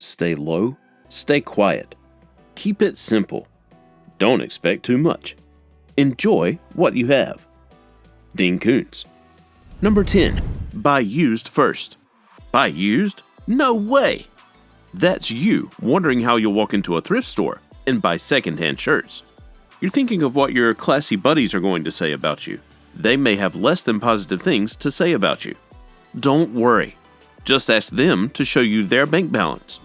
Stay low, stay quiet. Keep it simple. Don't expect too much. Enjoy what you have. Dean Koontz. Number 10. Buy used first. Buy used? No way! That's you wondering how you'll walk into a thrift store and buy secondhand shirts. You're thinking of what your classy buddies are going to say about you. They may have less than positive things to say about you. Don't worry. Just ask them to show you their bank balance.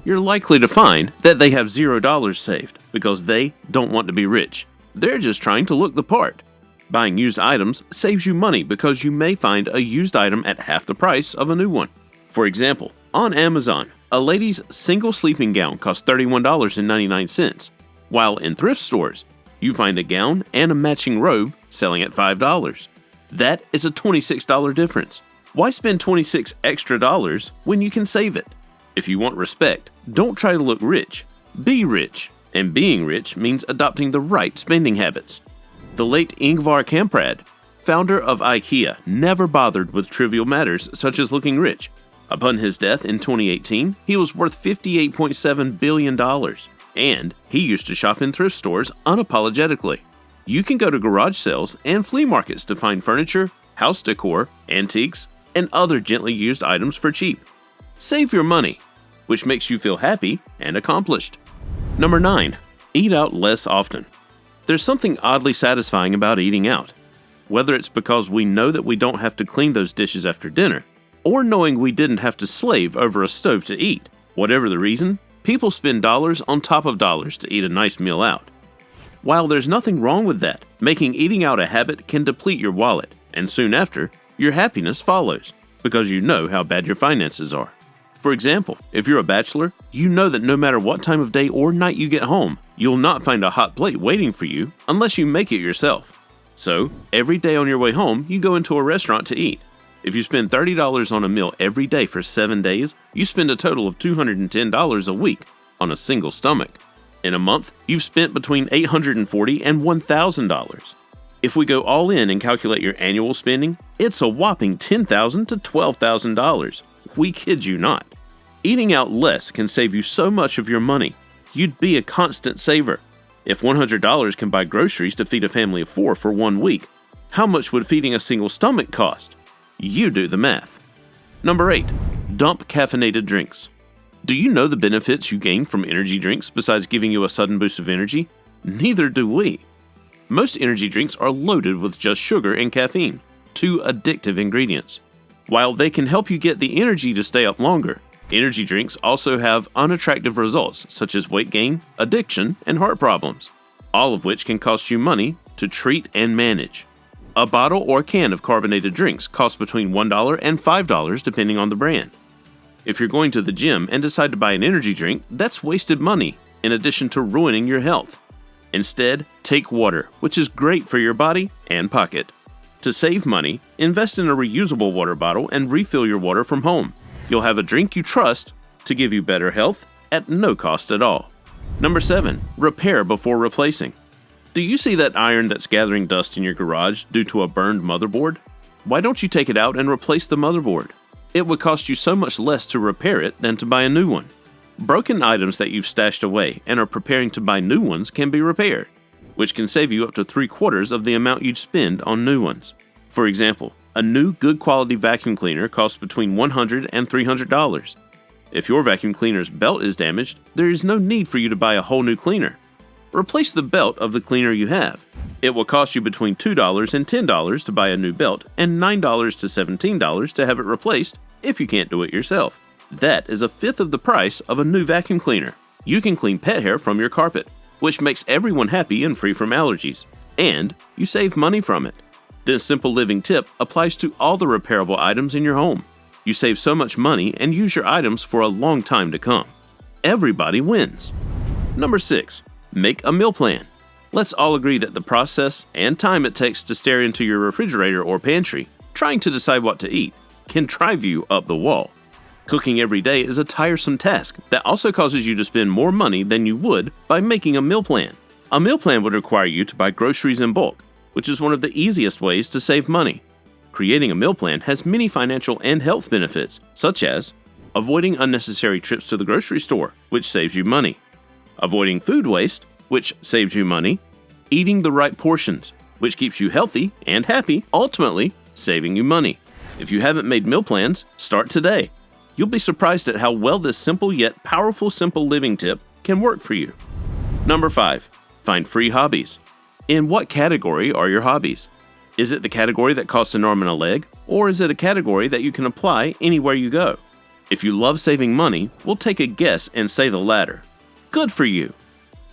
You're likely to find that they have $0 saved because they don't want to be rich. They're just trying to look the part. Buying used items saves you money because you may find a used item at half the price of a new one. For example, on Amazon, a lady's single sleeping gown costs $31.99, while in thrift stores, you find a gown and a matching robe selling at $5. That is a $26 difference. Why spend $26 extra when you can save it? If you want respect, don't try to look rich. Be rich. And being rich means adopting the right spending habits. The late Ingvar Kamprad, founder of IKEA, never bothered with trivial matters such as looking rich. Upon his death in 2018, he was worth $58.7 billion, and he used to shop in thrift stores unapologetically. You can go to garage sales and flea markets to find furniture, house decor, antiques, and other gently used items for cheap. Save your money, which makes you feel happy and accomplished. Number 9. Eat out less often. There's something oddly satisfying about eating out. Whether it's because we know that we don't have to clean those dishes after dinner, or knowing we didn't have to slave over a stove to eat. Whatever the reason, people spend dollars on top of dollars to eat a nice meal out. While there's nothing wrong with that, making eating out a habit can deplete your wallet, and soon after, your happiness follows, because you know how bad your finances are. For example, if you're a bachelor, you know that no matter what time of day or night you get home, you'll not find a hot plate waiting for you unless you make it yourself. So, every day on your way home, you go into a restaurant to eat. If you spend $30 on a meal every day for 7 days, you spend a total of $210 a week on a single stomach. In a month, you've spent between $840 and $1,000. If we go all in and calculate your annual spending, it's a whopping $10,000 to $12,000. We kid you not. Eating out less can save you so much of your money. You'd be a constant saver. If $100 can buy groceries to feed a family of 4 for 1 week, how much would feeding a single stomach cost? You do the math. Number 8. Dump caffeinated drinks. Do you know the benefits you gain from energy drinks besides giving you a sudden boost of energy? Neither do we. Most energy drinks are loaded with just sugar and caffeine, 2 addictive ingredients. While they can help you get the energy to stay up longer, energy drinks also have unattractive results such as weight gain, addiction, and heart problems, all of which can cost you money to treat and manage. A bottle or can of carbonated drinks costs between $1 and $5 depending on the brand. If you're going to the gym and decide to buy an energy drink, that's wasted money in addition to ruining your health. Instead, take water, which is great for your body and pocket. To save money, invest in a reusable water bottle and refill your water from home. You'll have a drink you trust to give you better health at no cost at all. Number 7. Repair before replacing. Do you see that iron that's gathering dust in your garage due to a burned motherboard? Why don't you take it out and replace the motherboard? It would cost you so much less to repair it than to buy a new one. Broken items that you've stashed away and are preparing to buy new ones can be repaired, which can save you up to 3/4 of the amount you'd spend on new ones. For example, a new good quality vacuum cleaner costs between $100 and $300. If your vacuum cleaner's belt is damaged, there is no need for you to buy a whole new cleaner. Replace the belt of the cleaner you have. It will cost you between $2 and $10 to buy a new belt and $9 to $17 to have it replaced if you can't do it yourself. That is 1/5 of the price of a new vacuum cleaner. You can clean pet hair from your carpet, which makes everyone happy and free from allergies, and you save money from it. This simple living tip applies to all the repairable items in your home. You save so much money and use your items for a long time to come. Everybody wins. Number 6. Make a meal plan. Let's all agree that the process and time it takes to stare into your refrigerator or pantry, trying to decide what to eat, can drive you up the wall. Cooking every day is a tiresome task that also causes you to spend more money than you would by making a meal plan. A meal plan would require you to buy groceries in bulk, which is one of the easiest ways to save money. Creating a meal plan has many financial and health benefits, such as avoiding unnecessary trips to the grocery store, which saves you money, avoiding food waste, which saves you money, eating the right portions, which keeps you healthy and happy, ultimately saving you money. If you haven't made meal plans, start today. You'll be surprised at how well this simple yet powerful simple living tip can work for you. Number 5. Find free hobbies. In what category are your hobbies? Is it the category that costs an arm and a leg, or is it a category that you can apply anywhere you go? If you love saving money, we'll take a guess and say the latter. Good for you!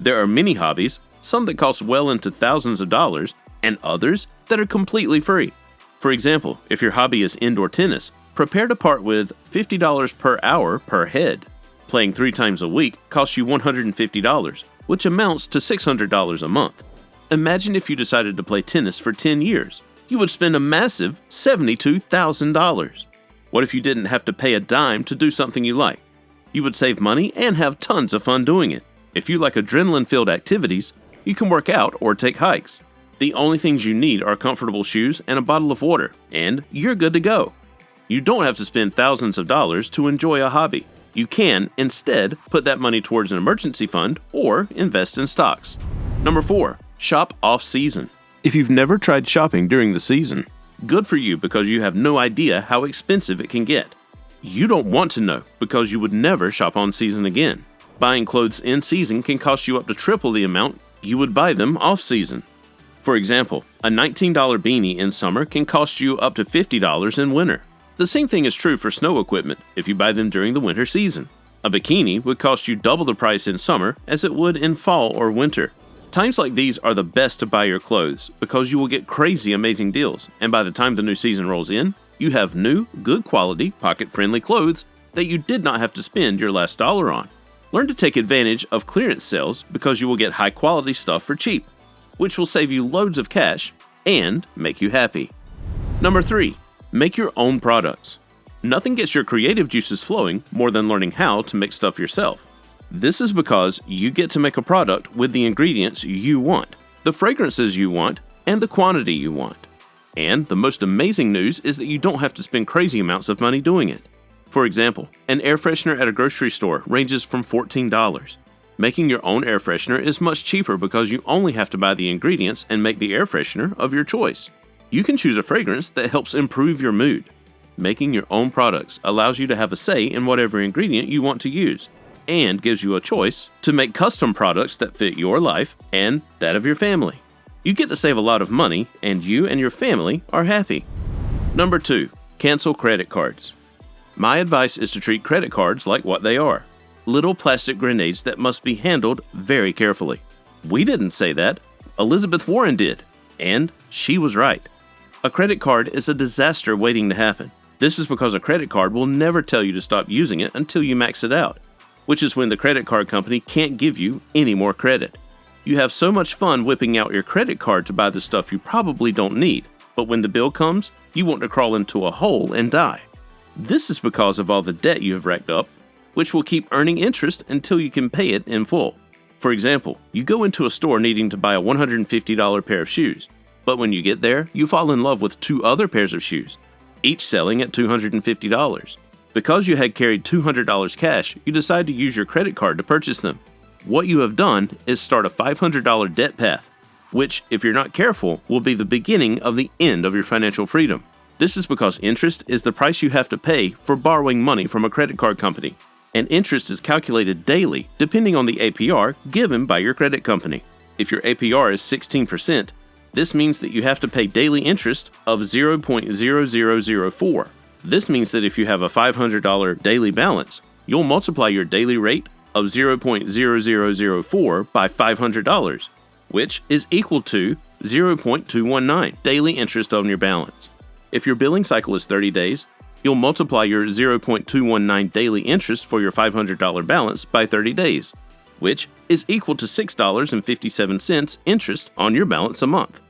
There are many hobbies, some that cost well into thousands of dollars, and others that are completely free. For example, if your hobby is indoor tennis, prepare to part with $50 per hour per head. Playing 3 times a week costs you $150, which amounts to $600 a month. Imagine if you decided to play tennis for 10 years. You would spend a massive $72,000. What if you didn't have to pay a dime to do something you like? You would save money and have tons of fun doing it. If you like adrenaline-filled activities, you can work out or take hikes. The only things you need are comfortable shoes and a bottle of water, and you're good to go. You don't have to spend thousands of dollars to enjoy a hobby. You can, instead, put that money towards an emergency fund or invest in stocks. Number 4. Shop off-season. If you've never tried shopping during the season, good for you because you have no idea how expensive it can get. You don't want to know because you would never shop on season again. Buying clothes in season can cost you up to triple the amount you would buy them off-season. For example, a $19 beanie in summer can cost you up to $50 in winter. The same thing is true for snow equipment if you buy them during the winter season. A bikini would cost you double the price in summer as it would in fall or winter. Times like these are the best to buy your clothes because you will get crazy amazing deals, and by the time the new season rolls in, you have new, good quality, pocket-friendly clothes that you did not have to spend your last dollar on. Learn to take advantage of clearance sales because you will get high-quality stuff for cheap, which will save you loads of cash and make you happy. Number 3. Make your own products. Nothing gets your creative juices flowing more than learning how to make stuff yourself. This is because you get to make a product with the ingredients you want, the fragrances you want, and the quantity you want. And the most amazing news is that you don't have to spend crazy amounts of money doing it. For example, an air freshener at a grocery store ranges from $14. Making your own air freshener is much cheaper because you only have to buy the ingredients and make the air freshener of your choice. You can choose a fragrance that helps improve your mood. Making your own products allows you to have a say in whatever ingredient you want to use, and gives you a choice to make custom products that fit your life and that of your family. You get to save a lot of money, and you and your family are happy. Number 2. Cancel credit cards. My advice is to treat credit cards like what they are: little plastic grenades that must be handled very carefully. We didn't say that. Elizabeth Warren did, and she was right. A credit card is a disaster waiting to happen. This is because a credit card will never tell you to stop using it until you max it out, which is when the credit card company can't give you any more credit. You have so much fun whipping out your credit card to buy the stuff you probably don't need, but when the bill comes, you want to crawl into a hole and die. This is because of all the debt you have racked up, which will keep earning interest until you can pay it in full. For example, you go into a store needing to buy a $150 pair of shoes, but when you get there, you fall in love with 2 other pairs of shoes, each selling at $250. Because you had carried $200 cash, you decide to use your credit card to purchase them. What you have done is start a $500 debt path, which, if you're not careful, will be the beginning of the end of your financial freedom. This is because interest is the price you have to pay for borrowing money from a credit card company, and interest is calculated daily depending on the APR given by your credit company. If your APR is 16%, this means that you have to pay daily interest of 0.0004. This means that if you have a $500 daily balance, you'll multiply your daily rate of 0.0004 by $500, which is equal to 0.219 daily interest on your balance. If your billing cycle is 30 days, you'll multiply your 0.219 daily interest for your $500 balance by 30 days, which is equal to $6.57 interest on your balance a month.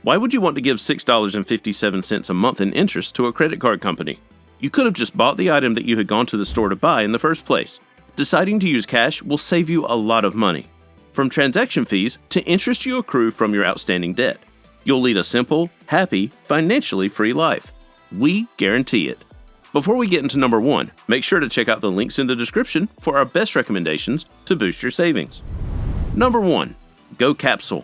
Why would you want to give $6.57 a month in interest to a credit card company? You could have just bought the item that you had gone to the store to buy in the first place. Deciding to use cash will save you a lot of money, from transaction fees to interest you accrue from your outstanding debt. You'll lead a simple, happy, financially free life. We guarantee it. Before we get into number 1, make sure to check out the links in the description for our best recommendations to boost your savings. Number 1. Go capsule.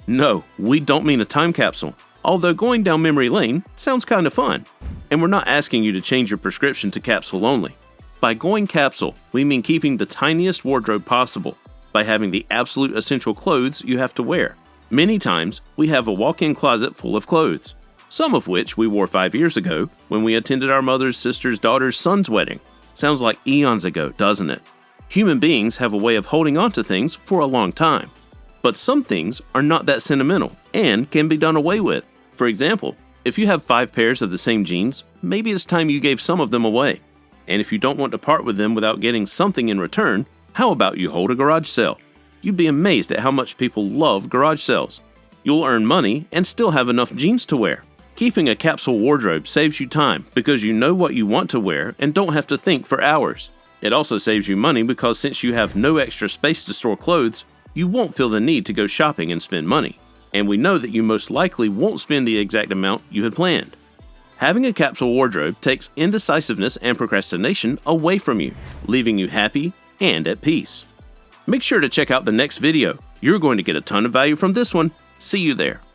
No, we don't mean a time capsule, although going down memory lane sounds kind of fun. And we're not asking you to change your prescription to capsule only. By going capsule, we mean keeping the tiniest wardrobe possible by having the absolute essential clothes you have to wear. Many times, we have a walk-in closet full of clothes, some of which we wore 5 years ago when we attended our mother's sister's daughter's son's wedding. Sounds like eons ago, doesn't it? Human beings have a way of holding on to things for a long time. But some things are not that sentimental and can be done away with. For example, if you have 5 pairs of the same jeans, maybe it's time you gave some of them away. And if you don't want to part with them without getting something in return, how about you hold a garage sale? You'd be amazed at how much people love garage sales. You'll earn money and still have enough jeans to wear. Keeping a capsule wardrobe saves you time because you know what you want to wear and don't have to think for hours. It also saves you money because since you have no extra space to store clothes, you won't feel the need to go shopping and spend money. And we know that you most likely won't spend the exact amount you had planned. Having a capsule wardrobe takes indecisiveness and procrastination away from you, leaving you happy and at peace. Make sure to check out the next video. You're going to get a ton of value from this one. See you there.